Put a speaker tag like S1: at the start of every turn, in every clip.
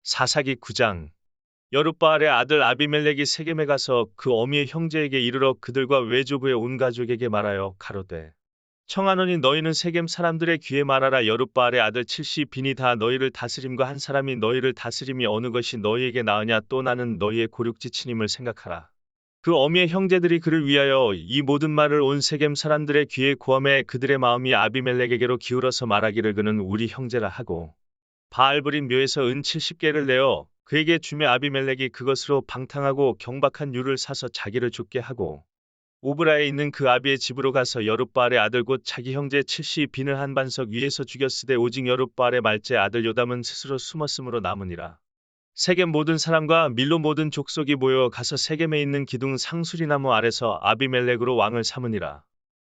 S1: 사사기 9장. 여룻바알의 아들 아비멜렉이 세겜에 가서 그 어미의 형제에게 이르러 그들과 외조부의 온 가족에게 말하여 가로되 청하노니 너희는 세겜 사람들의 귀에 말하라. 여룻바알의 아들 칠시 빈이 다 너희를 다스림과 한 사람이 너희를 다스림이 어느 것이 너희에게 나으냐. 또 나는 너희의 고륙지친임을 생각하라. 그 어미의 형제들이 그를 위하여 이 모든 말을 온 세겜 사람들의 귀에 고함해 그들의 마음이 아비멜렉에게로 기울어서 말하기를 그는 우리 형제라 하고 바알브림 묘에서 은 70개를 내어 그에게 주매 아비멜렉이 그것으로 방탕하고 경박한 유를 사서 자기를 죽게 하고 오브라에 있는 그 아비의 집으로 가서 여룻바알의 아들 곧 자기 형제 칠시 빈을 한 반석 위에서 죽였으되 오직 여룻바알의 말째 아들 요담은 스스로 숨었으므로 남으니라. 세겜 모든 사람과 밀로 모든 족속이 모여 가서 세겜에 있는 기둥 상수리나무 아래서 아비멜렉으로 왕을 삼으니라.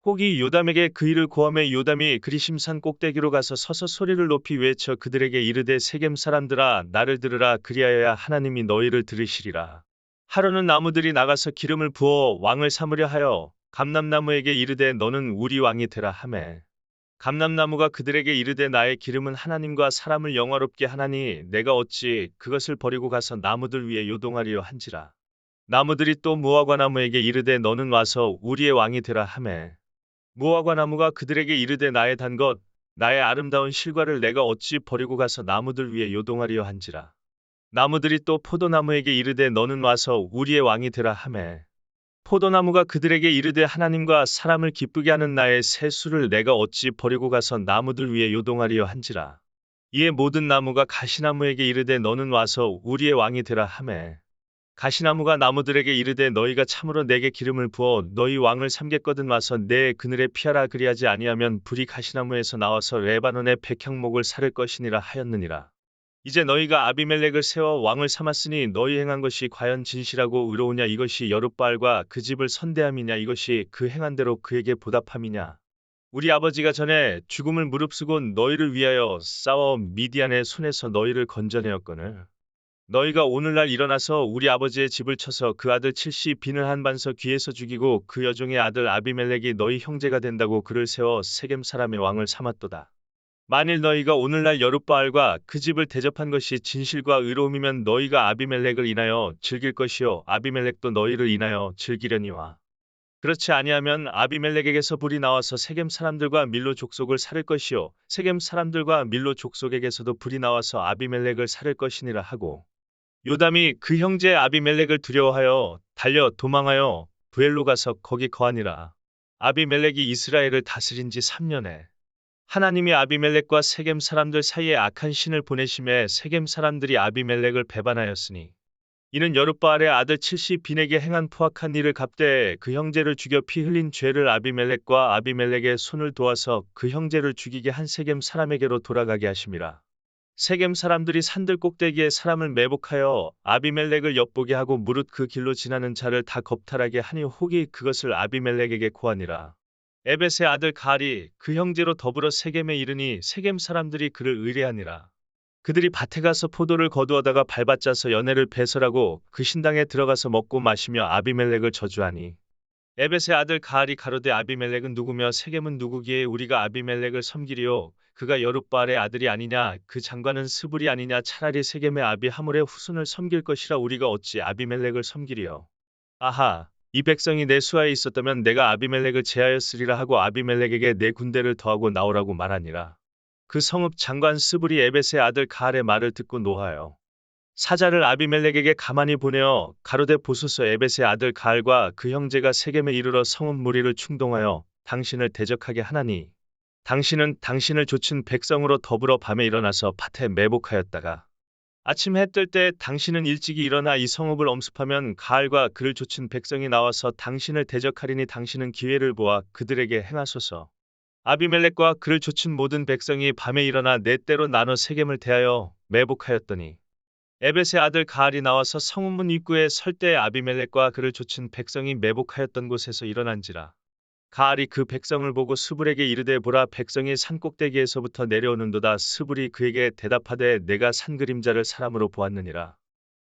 S1: 혹이 요담에게 그 일을 고함해 요담이 그리심산 꼭대기로 가서 서서 소리를 높이 외쳐 그들에게 이르되 세겜 사람들아 나를 들으라. 그리하여야 하나님이 너희를 들으시리라. 하루는 나무들이 나가서 기름을 부어 왕을 삼으려 하여 감람나무에게 이르되 너는 우리 왕이 되라 하매 감람나무가 그들에게 이르되 나의 기름은 하나님과 사람을 영화롭게 하나니 내가 어찌 그것을 버리고 가서 나무들 위에 요동하리요 한지라. 나무들이 또 무화과 나무에게 이르되 너는 와서 우리의 왕이 되라 하매 무화과 나무가 그들에게 이르되 나의 단 것 나의 아름다운 실과를 내가 어찌 버리고 가서 나무들 위에 요동하리요 한지라. 나무들이 또 포도나무에게 이르되 너는 와서 우리의 왕이 되라 하매 포도나무가 그들에게 이르되 하나님과 사람을 기쁘게 하는 나의 새 수를 내가 어찌 버리고 가서 나무들 위에 요동하리요 한지라. 이에 모든 나무가 가시나무에게 이르되 너는 와서 우리의 왕이 되라 하매 가시나무가 나무들에게 이르되 너희가 참으로 내게 기름을 부어 너희 왕을 삼겠거든 와서 내 그늘에 피하라. 그리하지 아니하면 불이 가시나무에서 나와서 레바논의 백향목을 사를 것이니라 하였느니라. 이제 너희가 아비멜렉을 세워 왕을 삼았으니 너희 행한 것이 과연 진실하고 의로우냐. 이것이 여룻바알과 그 집을 선대함이냐. 이것이 그 행한 대로 그에게 보답함이냐. 우리 아버지가 전에 죽음을 무릅쓰고 너희를 위하여 싸워 미디안의 손에서 너희를 건져내었거늘 너희가 오늘날 일어나서 우리 아버지의 집을 쳐서 그 아들 칠시 빈을 한 반석 귀에서 죽이고 그 여종의 아들 아비멜렉이 너희 형제가 된다고 그를 세워 세겜 사람의 왕을 삼았도다. 만일 너희가 오늘날 여룻바알과 그 집을 대접한 것이 진실과 의로움이면 너희가 아비멜렉을 인하여 즐길 것이요 아비멜렉도 너희를 인하여 즐기려니와 그렇지 아니하면 아비멜렉에게서 불이 나와서 세겜 사람들과 밀로 족속을 살을 것이요 세겜 사람들과 밀로 족속에게서도 불이 나와서 아비멜렉을 살을 것이니라 하고 요담이 그 형제 아비멜렉을 두려워하여 달려 도망하여 부엘로 가서 거기 거하니라. 아비멜렉이 이스라엘을 다스린 지 3년에 하나님이 아비멜렉과 세겜 사람들 사이에 악한 신을 보내심에 세겜 사람들이 아비멜렉을 배반하였으니 이는 여룻바알의 아들 칠시 빈에게 행한 포악한 일을 갚되 그 형제를 죽여 피 흘린 죄를 아비멜렉과 아비멜렉의 손을 도와서 그 형제를 죽이게 한 세겜 사람에게로 돌아가게 하심이라. 세겜 사람들이 산들 꼭대기에 사람을 매복하여 아비멜렉을 엿보게 하고 무릇 그 길로 지나는 자를 다 겁탈하게 하니 혹이 그것을 아비멜렉에게 고하니라. 에벳의 아들 가알이 그 형제로 더불어 세겜에 이르니 세겜 사람들이 그를 의뢰하니라. 그들이 밭에 가서 포도를 거두어다가 밟아짜서 연회를 배설하고 그 신당에 들어가서 먹고 마시며 아비멜렉을 저주하니 에벳의 아들 가알이 가로되 아비멜렉은 누구며 세겜은 누구기에 우리가 아비멜렉을 섬기리요 그가 여룻바알의 아들이 아니냐. 그 장관은 스불이 아니냐. 차라리 세겜의 아비 하물의 후손을 섬길 것이라. 우리가 어찌 아비멜렉을 섬기리요. 아하 이 백성이 내 수하에 있었다면 내가 아비멜렉을 제하였으리라 하고 아비멜렉에게 내 군대를 더하고 나오라고 말하니라. 그 성읍 장관 스불이 에벳의 아들 가알의 말을 듣고 노하여 사자를 아비멜렉에게 가만히 보내어 가로되 보소서 에벳의 아들 가알과 그 형제가 세겜에 이르러 성읍 무리를 충동하여 당신을 대적하게 하나니 당신은 당신을 좇은 백성으로 더불어 밤에 일어나서 밭에 매복하였다가 아침 해 뜰 때 당신은 일찍이 일어나 이 성읍을 엄습하면 가알과 그를 좇은 백성이 나와서 당신을 대적하리니 당신은 기회를 보아 그들에게 행하소서. 아비멜렉과 그를 좇은 모든 백성이 밤에 일어나 네 때로 나눠 세겜을 대하여 매복하였더니 에벳의 아들 가알이 나와서 성읍문 입구에 설 때 아비멜렉과 그를 좇은 백성이 매복하였던 곳에서 일어난지라. 가알이 그 백성을 보고 스불에게 이르되 보라 백성이 산 꼭대기에서부터 내려오는도다. 스불이 그에게 대답하되 내가 산 그림자를 사람으로 보았느니라.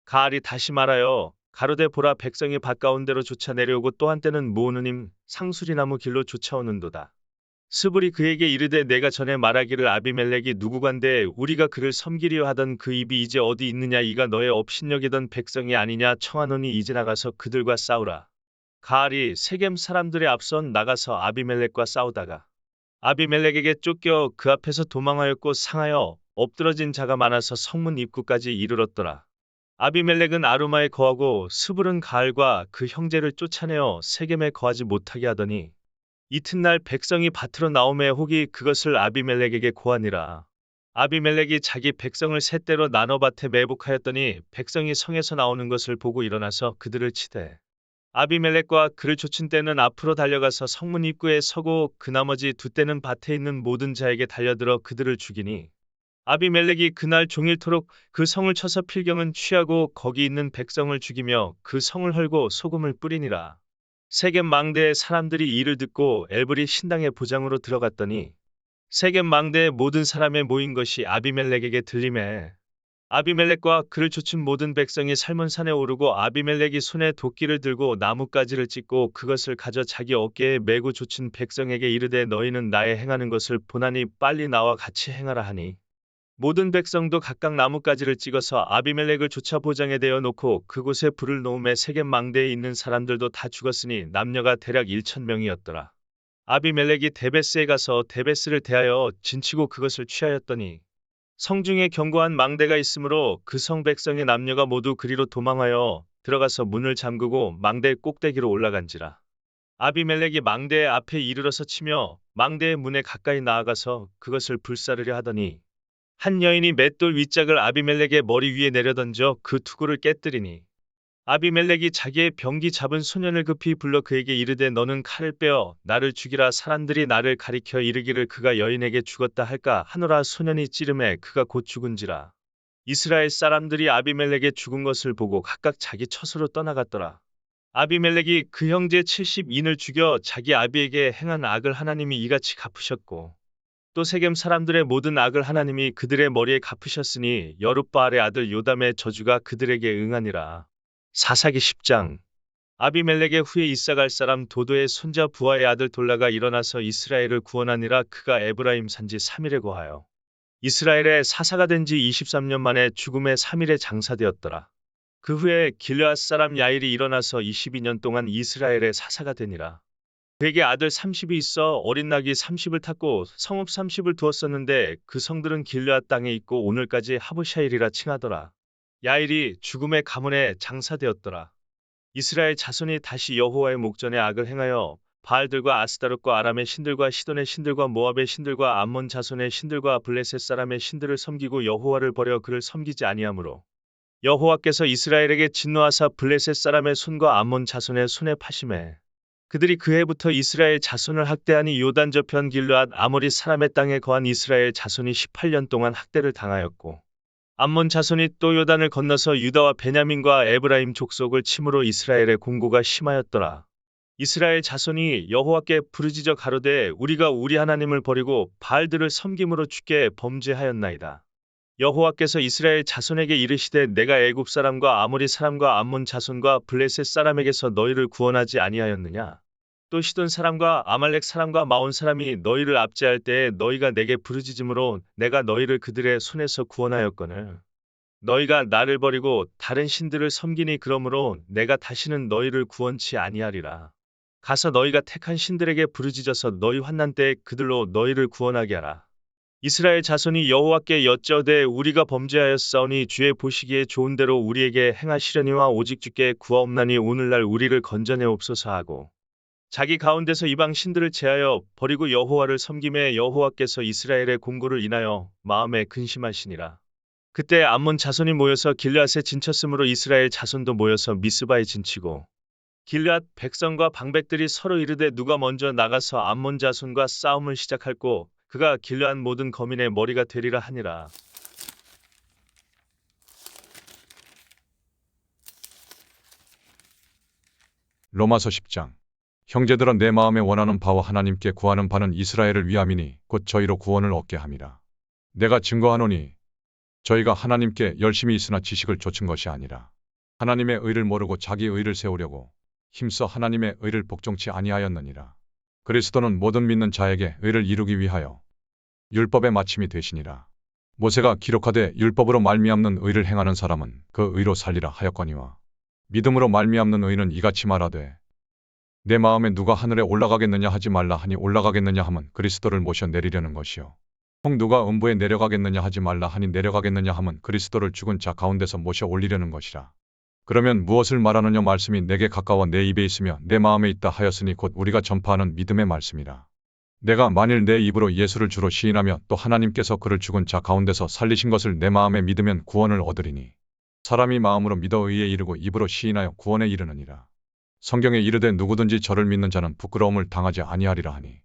S1: 가알이 다시 말하여 가로되 보라 백성이 밭 가운데로 쫓아 내려오고 또 한때는 모으느님 상수리나무 길로 쫓아오는도다. 스불이 그에게 이르되 내가 전에 말하기를 아비멜렉이 누구간데 우리가 그를 섬기려 하던 그 입이 이제 어디 있느냐 이가 너의 업신여기던 백성이 아니냐 청하노니 이제 나가서 그들과 싸우라. 가알이 세겜 사람들의 앞선 나가서 아비멜렉과 싸우다가 아비멜렉에게 쫓겨 그 앞에서 도망하였고 상하여 엎드러진 자가 많아서 성문 입구까지 이르렀더라. 아비멜렉은 아루마에 거하고 스불은 가알과 그 형제를 쫓아내어 세겜에 거하지 못하게 하더니 이튿날 백성이 밭으로 나오매 혹이 그것을 아비멜렉에게 고하니라. 아비멜렉이 자기 백성을 셋대로 나눠 밭에 매복하였더니 백성이 성에서 나오는 것을 보고 일어나서 그들을 치되 아비멜렉과 그를 쫓은 때는 앞으로 달려가서 성문 입구에 서고 그 나머지 두 때는 밭에 있는 모든 자에게 달려들어 그들을 죽이니 아비멜렉이 그날 종일토록 그 성을 쳐서 필경은 취하고 거기 있는 백성을 죽이며 그 성을 헐고 소금을 뿌리니라. 세겜 망대의 사람들이 이를 듣고 엘브리 신당의 보장으로 들어갔더니 세겜 망대의 모든 사람의 모인 것이 아비멜렉에게 들리매 아비멜렉과 그를 쫓은 모든 백성이 살몬산에 오르고 아비멜렉이 손에 도끼를 들고 나뭇가지를 찢고 그것을 가져 자기 어깨에 메고 쫓은 백성에게 이르되 너희는 나의 행하는 것을 보나니 빨리 나와 같이 행하라 하니 모든 백성도 각각 나뭇가지를 찍어서 아비멜렉을 쫓아 보장에 대어 놓고 그곳에 불을 놓음에 세겜 망대에 있는 사람들도 다 죽었으니 남녀가 대략 1,000명이었더라. 아비멜렉이 데베스에 가서 데베스를 대하여 진치고 그것을 취하였더니 성중에 견고한 망대가 있으므로 그 성 백성의 남녀가 모두 그리로 도망하여 들어가서 문을 잠그고 망대 꼭대기로 올라간지라. 아비멜렉이 망대의 앞에 이르러서 치며 망대의 문에 가까이 나아가서 그것을 불사르려 하더니 한 여인이 맷돌 윗짝을 아비멜렉의 머리 위에 내려던져 그 투구를 깨뜨리니 아비멜렉이 자기의 병기 잡은 소년을 급히 불러 그에게 이르되 너는 칼을 빼어 나를 죽이라 사람들이 나를 가리켜 이르기를 그가 여인에게 죽었다 할까 하노라 소년이 찌름에 그가 곧 죽은지라. 이스라엘 사람들이 아비멜렉의 죽은 것을 보고 각각 자기 처소로 떠나갔더라. 아비멜렉이 그 형제 70인을 죽여 자기 아비에게 행한 악을 하나님이 이같이 갚으셨고 또 세겜 사람들의 모든 악을 하나님이 그들의 머리에 갚으셨으니 여룻바알의 아들 요담의 저주가 그들에게 응하니라. 사사기 10장. 아비멜렉의 후에 이사갈 사람 도도의 손자 부하의 아들 돌라가 일어나서 이스라엘을 구원하니라. 그가 에브라임 산지 3일에 거하여 이스라엘의 사사가 된 지 23년 만에 죽음의 3일에 장사되었더라. 그 후에 길르앗 사람 야일이 일어나서 22년 동안 이스라엘의 사사가 되니라. 그에게 아들 30이 있어 어린 낙이 30을 탔고 성읍 30을 두었었는데 그 성들은 길르앗 땅에 있고 오늘까지 하브샤일이라 칭하더라. 야일이 죽음의 가문에 장사되었더라. 이스라엘 자손이 다시 여호와의 목전에 악을 행하여 바알들과 아스타롯과 아람의 신들과 시돈의 신들과 모압의 신들과 암몬 자손의 신들과 블레셋 사람의 신들을 섬기고 여호와를 버려 그를 섬기지 아니하므로 여호와께서 이스라엘에게 진노하사 블레셋 사람의 손과 암몬 자손의 손에 파심해 그들이 그 해부터 이스라엘 자손을 학대하니 요단 저편 길르앗 아모리 사람의 땅에 거한 이스라엘 자손이 18년 동안 학대를 당하였고 암몬 자손이 또 요단을 건너서 유다와 베냐민과 에브라임 족속을 침으로 이스라엘의 공고가 심하였더라. 이스라엘 자손이 여호와께 부르짖어 가로되 우리가 우리 하나님을 버리고 바알들을 섬김으로 주께 범죄하였나이다. 여호와께서 이스라엘 자손에게 이르시되 내가 애굽 사람과 아모리 사람과 암몬 자손과 블레셋 사람에게서 너희를 구원하지 아니하였느냐. 또 시돈 사람과 아말렉 사람과 마온 사람이 너희를 압제할 때에 너희가 내게 부르짖음으로 내가 너희를 그들의 손에서 구원하였거늘. 너희가 나를 버리고 다른 신들을 섬기니 그러므로 내가 다시는 너희를 구원치 아니하리라. 가서 너희가 택한 신들에게 부르짖어서 너희 환난 때에 그들로 너희를 구원하게 하라. 이스라엘 자손이 여호와께 여짜오되 우리가 범죄하였사오니 주의 보시기에 좋은 대로 우리에게 행하시려니와 오직 주께 구하옵나니 오늘날 우리를 건져내옵소서 하고 자기 가운데서 이방 신들을 제하여 버리고 여호와를 섬김에 여호와께서 이스라엘의 공고를 인하여 마음에 근심하시니라. 그때 암몬 자손이 모여서 길르앗에 진쳤으므로 이스라엘 자손도 모여서 미스바에 진치고 길르앗 백성과 방백들이 서로 이르되 누가 먼저 나가서 암몬 자손과 싸움을 시작할꼬 그가 길르앗 모든 거민의 머리가 되리라 하니라.
S2: 로마서 10장. 형제들아 내 마음에 원하는 바와 하나님께 구하는 바는 이스라엘을 위함이니 곧 저희로 구원을 얻게 함이라. 내가 증거하노니 저희가 하나님께 열심히 있으나 지식을 좇은 것이 아니라 하나님의 의를 모르고 자기 의를 세우려고 힘써 하나님의 의를 복종치 아니하였느니라. 그리스도는 모든 믿는 자에게 의를 이루기 위하여 율법의 마침이 되시니라. 모세가 기록하되 율법으로 말미암는 의를 행하는 사람은 그 의로 살리라 하였거니와 믿음으로 말미암는 의는 이같이 말하되 내 마음에 누가 하늘에 올라가겠느냐 하지 말라 하니 올라가겠느냐 함은 그리스도를 모셔 내리려는 것이요 혹 누가 음부에 내려가겠느냐 하지 말라 하니 내려가겠느냐 함은 그리스도를 죽은 자 가운데서 모셔 올리려는 것이라. 그러면 무엇을 말하느냐 말씀이 내게 가까워 내 입에 있으며 내 마음에 있다 하였으니 곧 우리가 전파하는 믿음의 말씀이라. 내가 만일 내 입으로 예수를 주로 시인하며 또 하나님께서 그를 죽은 자 가운데서 살리신 것을 내 마음에 믿으면 구원을 얻으리니 사람이 마음으로 믿어 의에 이르고 입으로 시인하여 구원에 이르느니라. 성경에 이르되 누구든지 저를 믿는 자는 부끄러움을 당하지 아니하리라 하니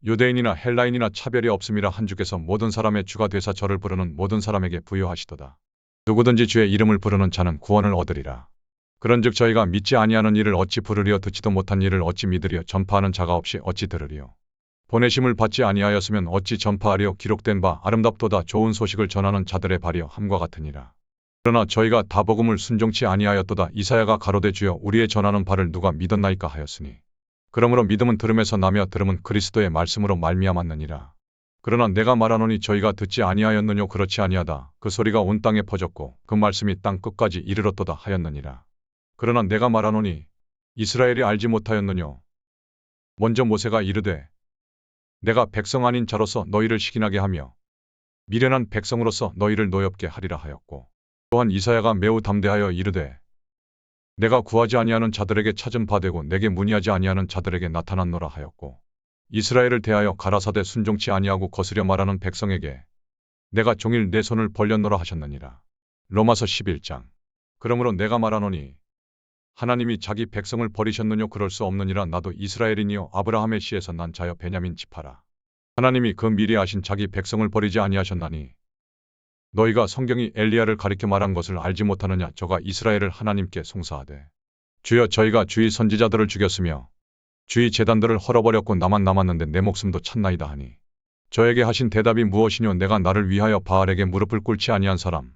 S2: 유대인이나 헬라인이나 차별이 없음이라 한 주께서 모든 사람의 주가 되사 저를 부르는 모든 사람에게 부여하시도다. 누구든지 주의 이름을 부르는 자는 구원을 얻으리라. 그런즉 저희가 믿지 아니하는 일을 어찌 부르리요 듣지도 못한 일을 어찌 믿으리요 전파하는 자가 없이 어찌 들으리요. 보내심을 받지 아니하였으면 어찌 전파하리요. 기록된 바 아름답도다 좋은 소식을 전하는 자들의 발이요 함과 같으니라. 그러나 저희가 다 복음을 순종치 아니하였도다. 이사야가 가로되 주여 우리의 전하는 바를 누가 믿었나이까 하였으니 그러므로 믿음은 들음에서 나며 들음은 그리스도의 말씀으로 말미암았느니라. 그러나 내가 말하노니 저희가 듣지 아니하였느뇨. 그렇지 아니하다. 그 소리가 온 땅에 퍼졌고 그 말씀이 땅 끝까지 이르렀도다 하였느니라. 그러나 내가 말하노니 이스라엘이 알지 못하였느뇨. 먼저 모세가 이르되 내가 백성 아닌 자로서 너희를 시기나게 하며 미련한 백성으로서 너희를 노엽게 하리라 하였고 또한 이사야가 매우 담대하여 이르되 내가 구하지 아니하는 자들에게 찾은 바 되고 내게 문의하지 아니하는 자들에게 나타났노라 하였고 이스라엘을 대하여 가라사대 순종치 아니하고 거스려 말하는 백성에게 내가 종일 내 손을 벌렸노라 하셨느니라. 로마서 11장. 그러므로 내가 말하노니 하나님이 자기 백성을 버리셨느뇨. 그럴 수 없느니라. 나도 이스라엘이니요 아브라함의 씨에서 난 자여 베냐민 지파라. 하나님이 그 미리 아신 자기 백성을 버리지 아니하셨나니 너희가 성경이 엘리야를 가리켜 말한 것을 알지 못하느냐. 저가 이스라엘을 하나님께 송사하되 주여 저희가 주의 선지자들을 죽였으며 주의 제단들을 헐어버렸고 나만 남았는데 내 목숨도 찾나이다 하니 저에게 하신 대답이 무엇이뇨. 내가 나를 위하여 바알에게 무릎을 꿇지 아니한 사람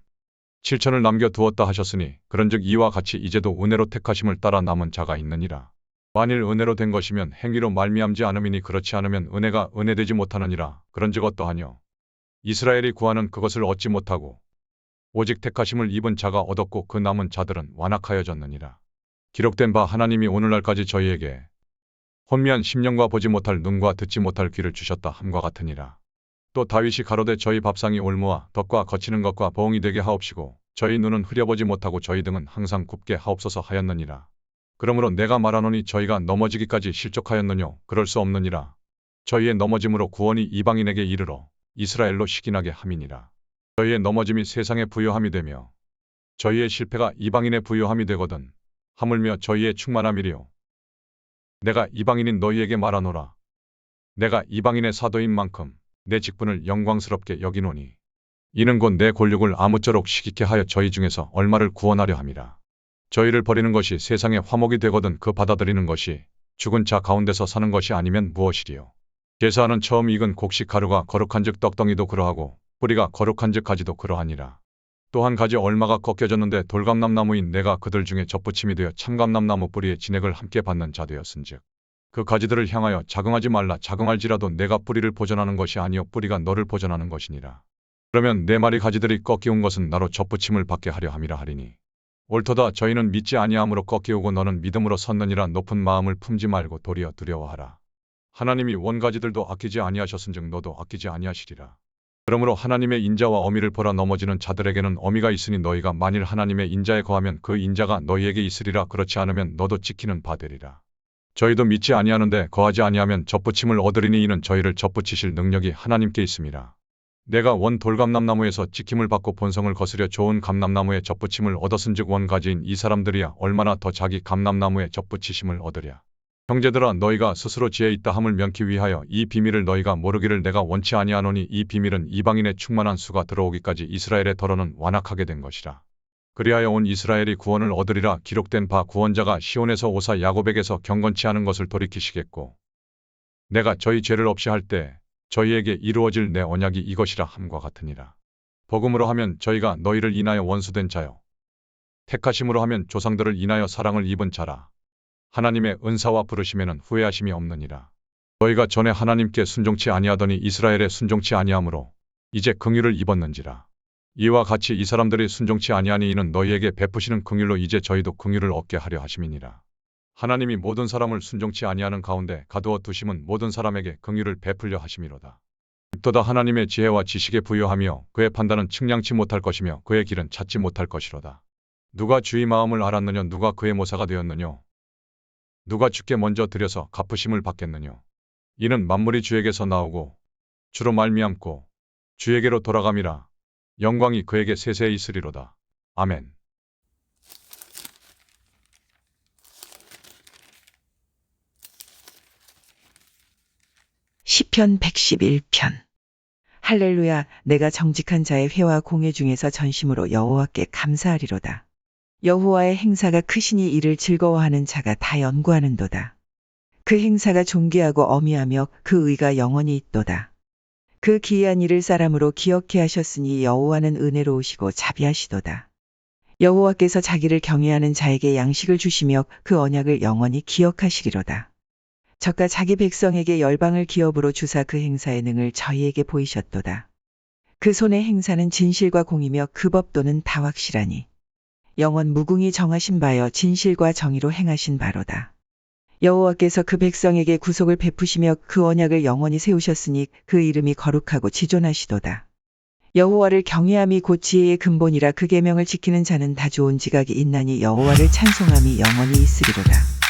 S2: 7천을 남겨두었다 하셨으니 그런즉 이와 같이 이제도 은혜로 택하심을 따라 남은 자가 있느니라. 만일 은혜로 된 것이면 행위로 말미암지 않음이니 그렇지 않으면 은혜가 은혜되지 못하느니라. 그런즉 어떠하뇨. 이스라엘이 구하는 그것을 얻지 못하고 오직 택하심을 입은 자가 얻었고 그 남은 자들은 완악하여졌느니라. 기록된 바 하나님이 오늘날까지 저희에게 혼미한 심령과 보지 못할 눈과 듣지 못할 귀를 주셨다 함과 같으니라. 또 다윗이 가로되 저희 밥상이 올무와 덫과 거치는 것과 보응이 되게 하옵시고 저희 눈은 흐려보지 못하고 저희 등은 항상 굽게 하옵소서 하였느니라. 그러므로 내가 말하노니 저희가 넘어지기까지 실족하였느뇨. 그럴 수 없느니라. 저희의 넘어짐으로 구원이 이방인에게 이르러 이스라엘로 시기나게 함이니라. 저희의 넘어짐이 세상에 부요함이 되며 저희의 실패가 이방인의 부요함이 되거든 하물며 저희의 충만함이리요. 내가 이방인인 너희에게 말하노라. 내가 이방인의 사도인 만큼 내 직분을 영광스럽게 여기노니 이는 곧 내 골육을 아무쪼록 시기케 하여 저희 중에서 얼마를 구원하려 함이라. 저희를 버리는 것이 세상의 화목이 되거든 그 받아들이는 것이 죽은 자 가운데서 사는 것이 아니면 무엇이리요. 제사하는 처음 익은 곡식 가루가 거룩한즉 떡덩이도 그러하고 뿌리가 거룩한즉 가지도 그러하니라. 또 한 가지 얼마가 꺾여졌는데 돌감람나무인 내가 그들 중에 접붙임이 되어 참감람나무 뿌리의 진액을 함께 받는 자 되었은즉 그 가지들을 향하여 자긍하지 말라. 자긍할지라도 내가 뿌리를 보존하는 것이 아니요 뿌리가 너를 보존하는 것이니라. 그러면 내 말이 가지들이 꺾이운 것은 나로 접붙임을 받게 하려 함이라 하리니 옳도다. 저희는 믿지 아니함으로 꺾이우고 너는 믿음으로 섰느니라. 높은 마음을 품지 말고 도리어 두려워하라. 하나님이 원가지들도 아끼지 아니하셨은즉 너도 아끼지 아니하시리라. 그러므로 하나님의 인자와 어미를 보라. 넘어지는 자들에게는 어미가 있으니 너희가 만일 하나님의 인자에 거하면 그 인자가 너희에게 있으리라. 그렇지 않으면 너도 지키는 바 되리라. 저희도 믿지 아니하는데 거하지 아니하면 접붙임을 얻으리니 이는 저희를 접붙이실 능력이 하나님께 있음이라. 내가 원 돌감람나무에서 지킴을 받고 본성을 거스려 좋은 감람나무에 접붙임을 얻었은즉 원가지인 이 사람들이야 얼마나 더 자기 감람나무에 접붙이심을 얻으랴. 형제들아 너희가 스스로 지혜 있다 함을 명키 위하여 이 비밀을 너희가 모르기를 내가 원치 아니하노니 이 비밀은 이방인의 충만한 수가 들어오기까지 이스라엘의 더러는 완악하게 된 것이라. 그리하여 온 이스라엘이 구원을 얻으리라. 기록된 바 구원자가 시온에서 오사 야곱에게서 경건치 않은 것을 돌이키시겠고 내가 저희 죄를 없이 할 때 저희에게 이루어질 내 언약이 이것이라 함과 같으니라. 복음으로 하면 저희가 너희를 인하여 원수된 자요 택하심으로 하면 조상들을 인하여 사랑을 입은 자라. 하나님의 은사와 부르심에는 후회하심이 없느니라. 너희가 전에 하나님께 순종치 아니하더니 이스라엘에 순종치 아니하므로 이제 긍휼을 입었는지라. 이와 같이 이 사람들이 순종치 아니하니 이는 너희에게 베푸시는 긍휼로 이제 저희도 긍휼을 얻게 하려 하심이니라. 하나님이 모든 사람을 순종치 아니하는 가운데 가두어 두심은 모든 사람에게 긍휼을 베풀려 하심이로다. 입도다 하나님의 지혜와 지식에 부여하며 그의 판단은 측량치 못할 것이며 그의 길은 찾지 못할 것이로다. 누가 주의 마음을 알았느냐? 누가 그의 모사가 되었느냐? 누가 주께 먼저 드려서 갚으심을 받겠느냐? 이는 만물이 주에게서 나오고 주로 말미암고 주에게로 돌아감이라. 영광이 그에게 세세히 있으리로다. 아멘.
S3: 시편 111편. 할렐루야. 내가 정직한 자의 회와 공회 중에서 전심으로 여호와께 감사하리로다. 여호와의 행사가 크시니 이를 즐거워하는 자가 다 연구하는도다. 그 행사가 존귀하고 어미하며 그 의가 영원히 있도다. 그 기이한 일을 사람으로 기억해 하셨으니 여호와는 은혜로우시고 자비하시도다. 여호와께서 자기를 경외하는 자에게 양식을 주시며 그 언약을 영원히 기억하시리로다. 저가 자기 백성에게 열방을 기업으로 주사 그 행사의 능을 저희에게 보이셨도다. 그 손의 행사는 진실과 공이며 그 법도는 다 확실하니 영원 무궁히 정하신 바여 진실과 정의로 행하신 바로다. 여호와께서 그 백성에게 구속을 베푸시며 그 언약을 영원히 세우셨으니 그 이름이 거룩하고 지존하시도다. 여호와를 경외함이 곧 지혜의 근본이라 그 계명을 지키는 자는 다 좋은 지각이 있나니 여호와를 찬송함이 영원히 있으리로다.